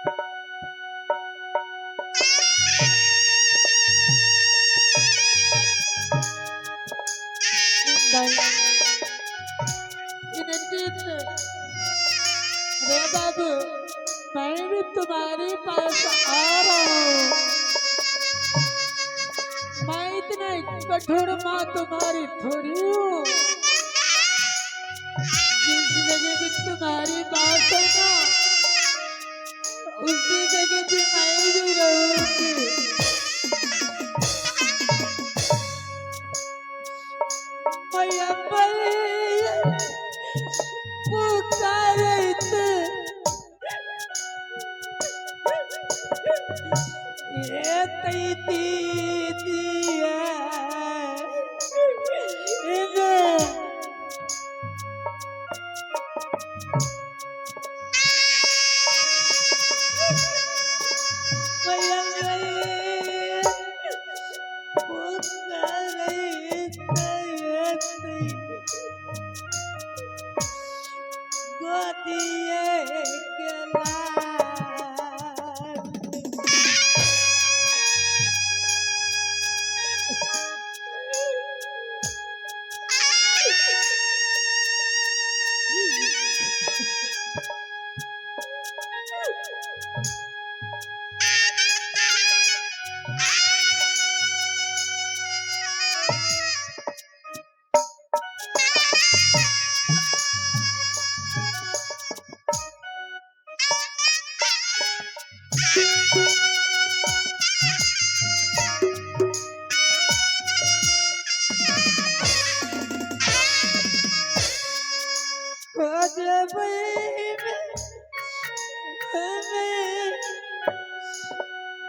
रे बाबू मैं भी तुम्हारे पास आ रहा हूँ। मैं इतने कठोर माँ तुम्हारी थोड़ी हूँ। जिस जगह भी तुम्हारी बात है ना उसी जगह भी मैं भी रहूंगी। मैया पुकारत ये कई दीदी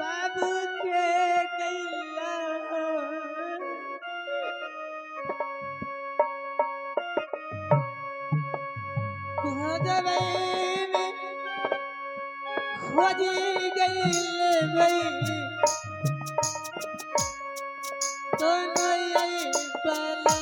बाबू के गैला खोजी गई भाई दोनों यही पला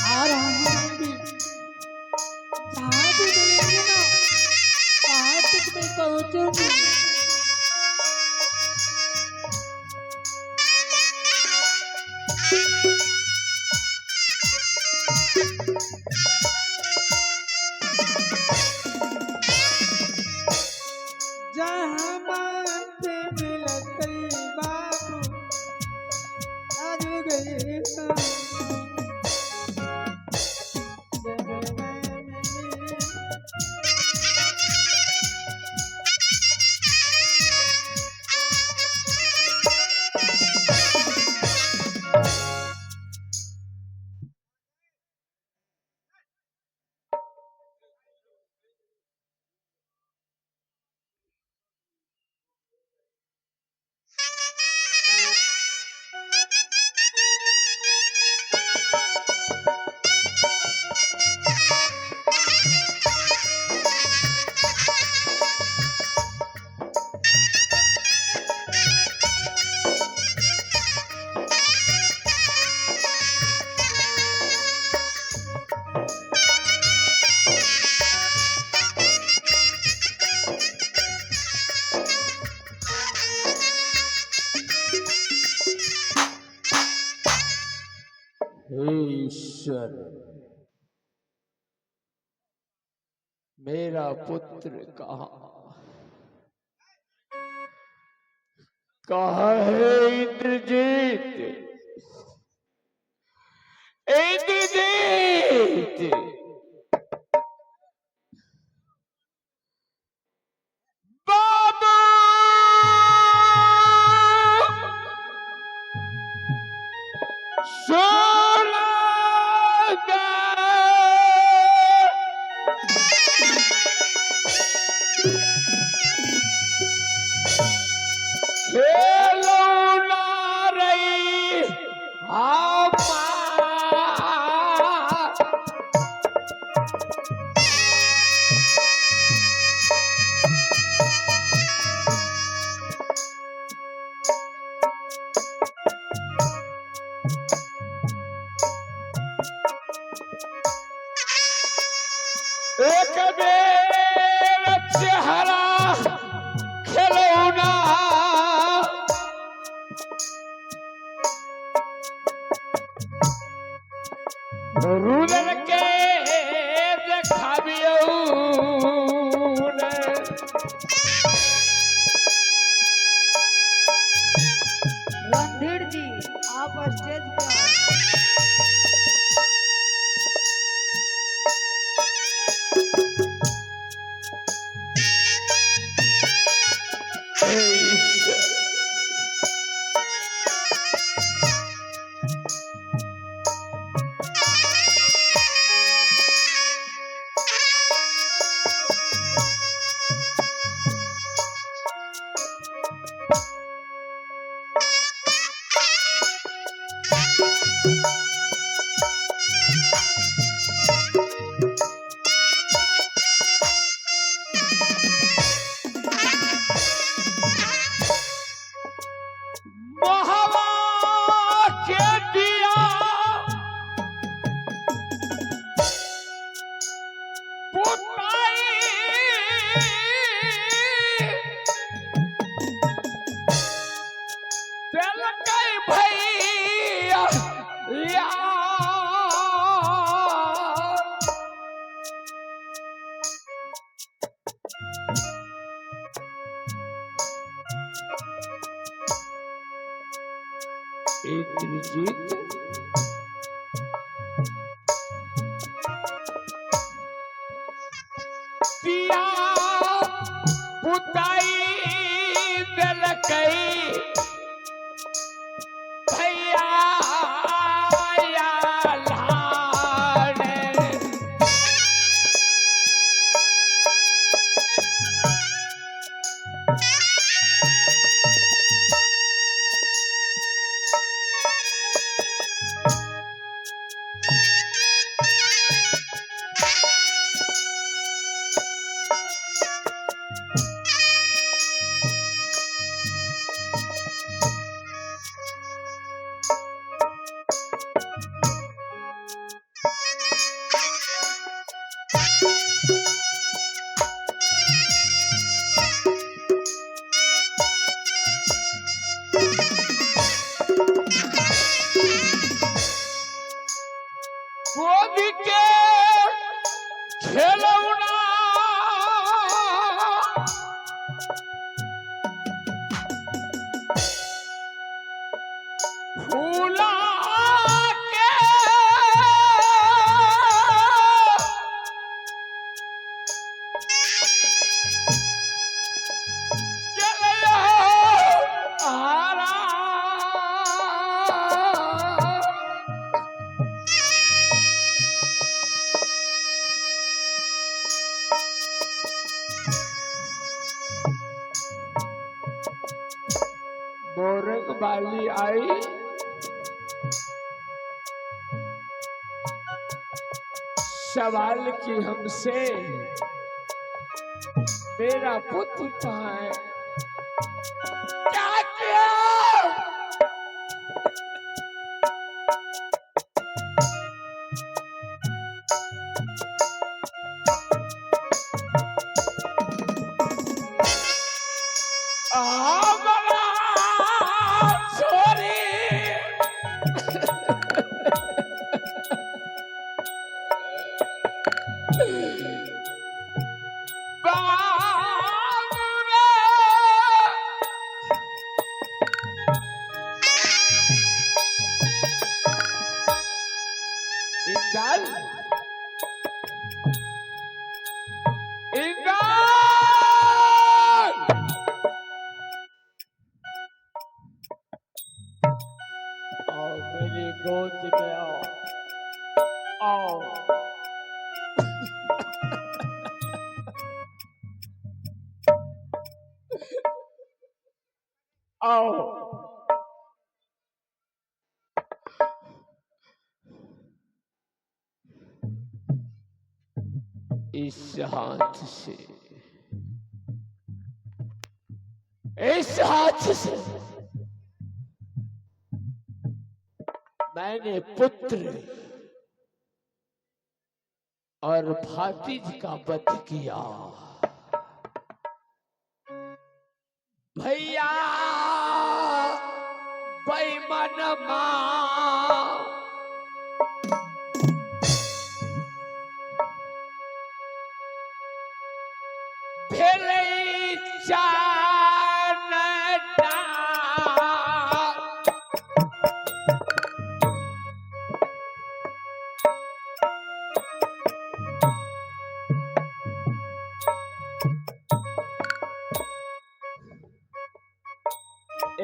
आ रहा हूँ भी जहाँ भी मिलेंगे ना वहाँ तक मैं पहुँचूंगी। जहाँ मानते मिलते बाबू आ गई ईश्वर मेरा पुत्र कहाँ है इंद्रजीत? इंद्रजीत बाबू एक मेरा चेहरा खिलौना रुदन के देखाबियो रणधीर जी आप स्टेज पे आओ। इंद्रजीत पिया पुताई दिलकई भैया या लाड़े गोदी के खिलौना फूला के चलो आरा मोरंग वाली आई सवाल की हमसे मेरा पुत्र कहाँ है क्या किया आओ मेरी गोद में आओ आओ आओ इस हाथ से मैंने पुत्र और भातिज का वध किया। भैया बेईमान मां भेलै चानटा।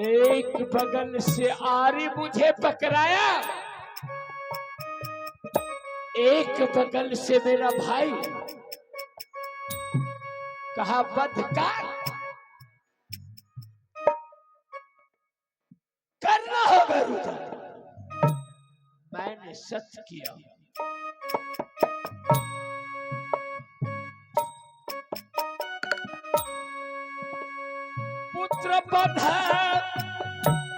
एक बगल से आरी मुझे पकड़ाया, एक बगल से मेरा भाई कहा बदकार करना होगा रुद्र। मैंने सच किया। पुत्र बध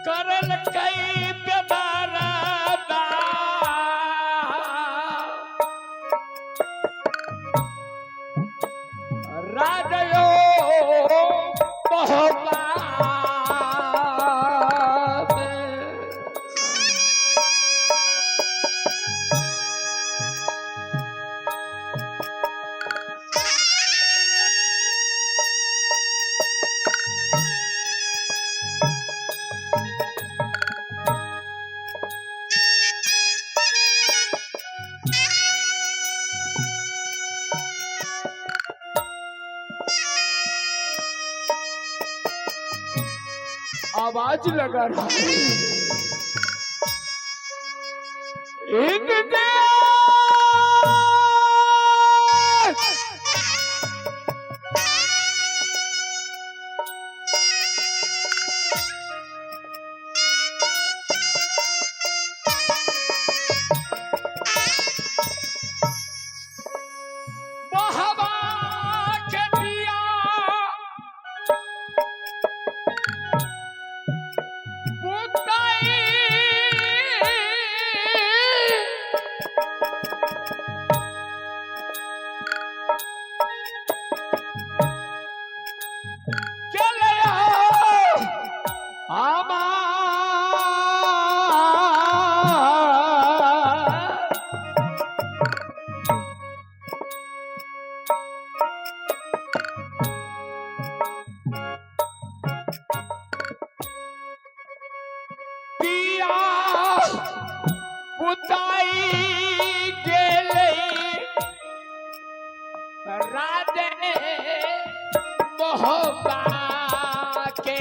करल कई बेदारादा, राजयो बहुबा आवाज लगा रहा है। बुताई गेले राधे मोहबा के।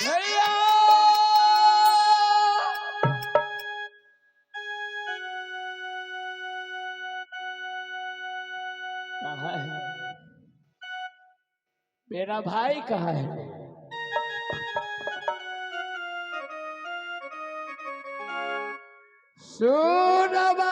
भैया कहाँ है? मेरा भाई कहाँ है? सुनबा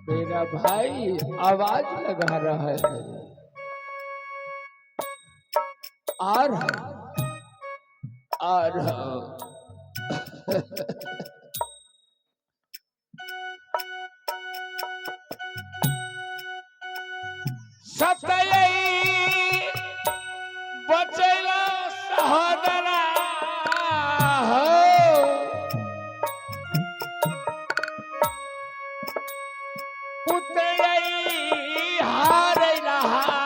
मेरा भाई आवाज लगा रहा है। आ रहा आ रहा। सतई बचैला सहोदरा हो, पुतई हारैला हारे।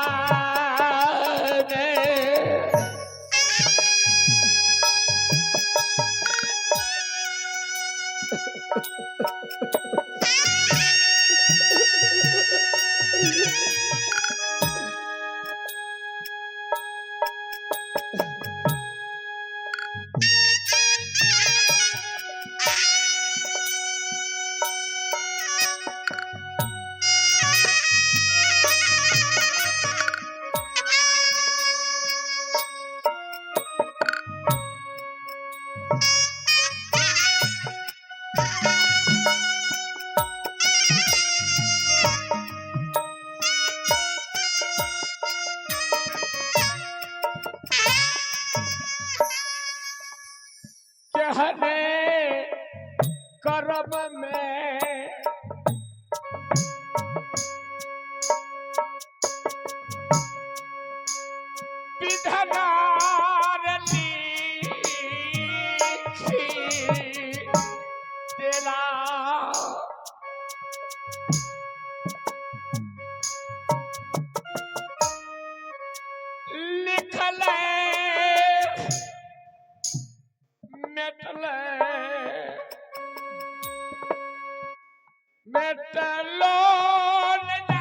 कहने करम में विधनार लिखी देला। लिखले मेटलो न